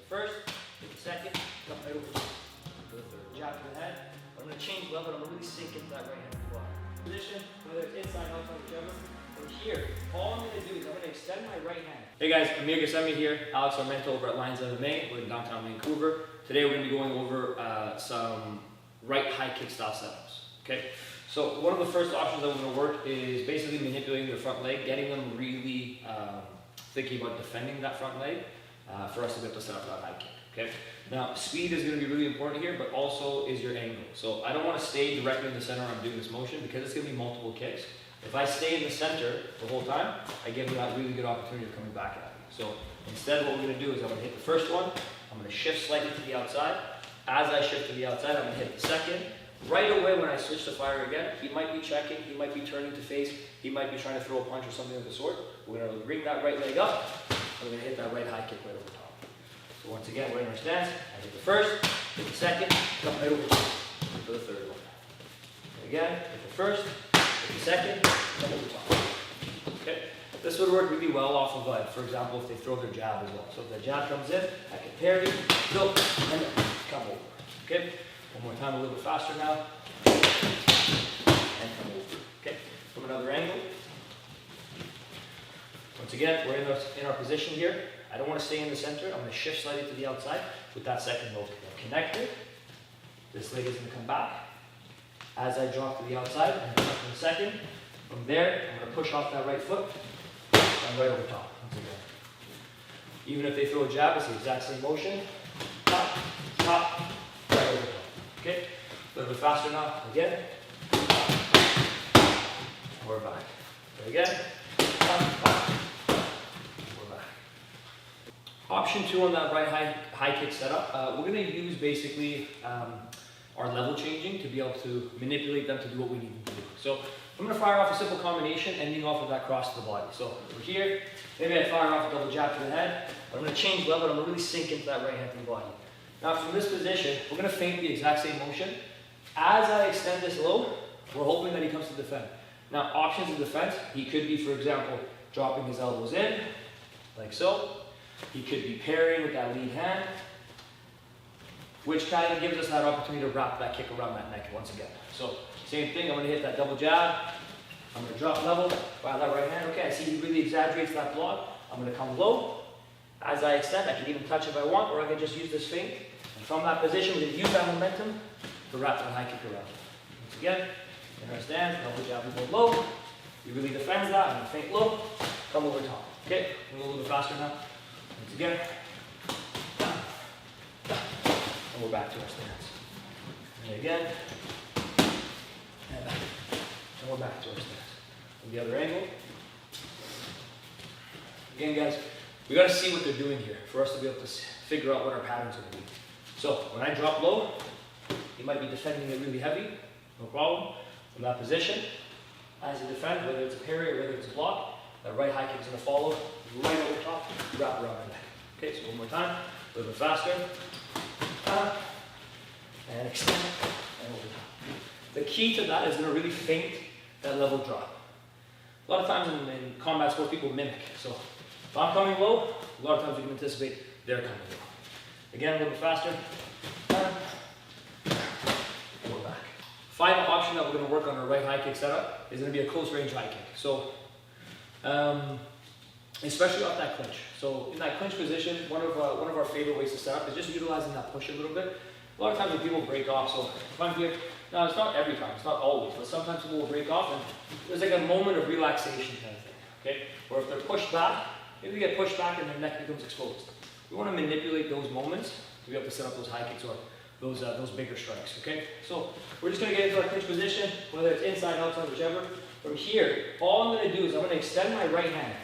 the first, hit the second, come right over for the third. Jab to the head. I'm going to change level. I'm going to really sink into that right hand body. Position, whether it's inside, outside, whichever. From here, all I'm going to do is I'm going to extend my right hand. Hey guys, Amir Ghassemi here, Alex Armento over at Lions MMA. We're in downtown Vancouver. Today we're going to be going over some right high kick style setups. Okay, so one of the first options that we're going to work is basically manipulating their front leg, getting them really thinking about defending that front leg for us to be able to set up that high kick. Okay, now speed is going to be really important here, but also is your angle. So I don't want to stay directly in the center when I'm doing this motion because it's going to be multiple kicks. If I stay in the center the whole time, I give you that really good opportunity of coming back at me. So instead what we're going to do is I'm going to hit the first one, I'm going to shift slightly to the outside. As I shift to the outside, I'm going to hit the second. Right away when I switch to fire again, he might be checking, he might be turning to face, he might be trying to throw a punch or something of the sort. We're going to bring that right leg up, and we're going to hit that right high kick right over top. So once again, we're in our stance. I hit the first, hit the second, come right over top for the third one. Again, hit the first, hit the second, come over top. Okay? This would work really well off of, for example, if they throw their jab as well. So if the jab comes in, I can parry, go, and then come over. Okay? One more time, a little bit faster now. And come over. Okay? From another angle. Once again, we're in our position here. I don't want to stay in the center. I'm going to shift slightly to the outside with that second move. Connected. This leg is going to come back. As I drop to the outside, I'm going to come to the second. From there, I'm going to push off that right foot and right over top. Once again. Even if they throw a jab, it's the exact same motion. Top, top, right over top. Okay? A little bit faster now. Again. We're back. Again. We're back. Option 2 on that right high kick setup, we're going to use basically our level changing to be able to manipulate them to do what we need them to do. So I'm going to fire off a simple combination ending off with that cross to the body. So we're here, maybe I fire off a double jab to the head, but I'm going to change level, I'm going to really sink into that right hand to the body. Now from this position, we're going to feint the exact same motion. As I extend this low, we're hoping that he comes to defend. Now options of defense, he could be, for example, dropping his elbows in, like so. He could be parrying with that lead hand, which kind of gives us that opportunity to wrap that kick around that neck once again. So same thing, I'm going to hit that double jab. I'm going to drop level, fire that right hand. Okay, I see he really exaggerates that block. I'm going to come low. As I extend, I can even touch if I want, or I can just use this feint. And from that position, we're going to use that momentum to wrap that high kick around. Once again, in our stance, double jab, we go low. He really defends that. I'm going to feint low, come over top. Okay, a little bit faster now. Once again, down, down. And we're back to our stance. And again, and back. And we're back to our stance. From the other angle. Again, guys, we got to see what they're doing here for us to be able to figure out what our pattern's going to be. So when I drop low, he might be defending it really heavy, no problem. From that position, as you defend, whether it's a parry or whether it's a block, that right high kick is going to follow right over top, wrap around the neck. Okay, so one more time, a little bit faster. And extend, and over top. The key to that is going to really feint that level drop. A lot of times in combat sports, people mimic. So if I'm coming low, a lot of times you can anticipate they're coming low. Again, a little bit faster. And we're back. Final option that we're going to work on our right high kick setup is going to be a close range high kick. So, especially off that clinch. So in that clinch position, one of our favorite ways to set up is just utilizing that push a little bit. A lot of times when people break off, so if I'm here, now it's not every time, it's not always, but sometimes people will break off and there's like a moment of relaxation kind of thing, okay? Or if they're pushed back, maybe they get pushed back and their neck becomes exposed. We want to manipulate those moments to be able to set up those high kicks or those bigger strikes, okay? So we're just going to get into our clinch position, whether it's inside, outside, whichever. From here, all I'm going to do is I'm going to extend my right hand.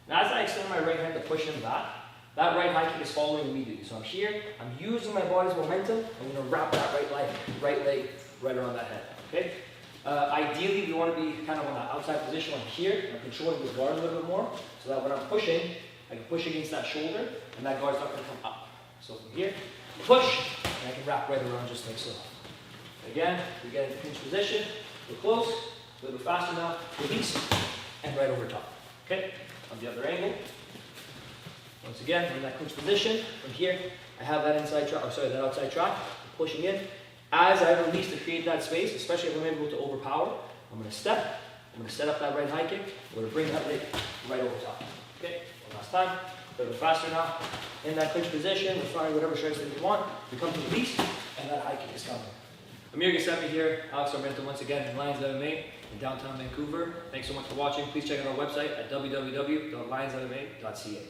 And as I extend my right hand to push him back, that right high kick is following immediately. So I'm here, I'm using my body's momentum, I'm going to wrap that right leg right around that head, okay? Ideally, we want to be kind of on that outside position. I'm here, I'm controlling the guard a little bit more, so that when I'm pushing, I can push against that shoulder, and that guard's not going to come up. So from here, push, and I can wrap right around just like so. Again, we get into pinch position, we're close, a little bit faster now, release, and right over top, okay? On the other angle. Once again, we're in that clinch position. From here, I have that inside track, that outside track, I'm pushing in. As I release to create that space, especially if I'm able to overpower, I'm going to step. I'm going to set up that right high kick. I'm going to bring that leg right over top. Okay, one last time. A little bit faster now. In that clinch position, we're firing whatever strikes that you want. We come to release, and that high kick is coming. Amir Ghassemi here, Alex Armento once again in Lions MMA in downtown Vancouver. Thanks so much for watching. Please check out our website at www.lionsmma.ca.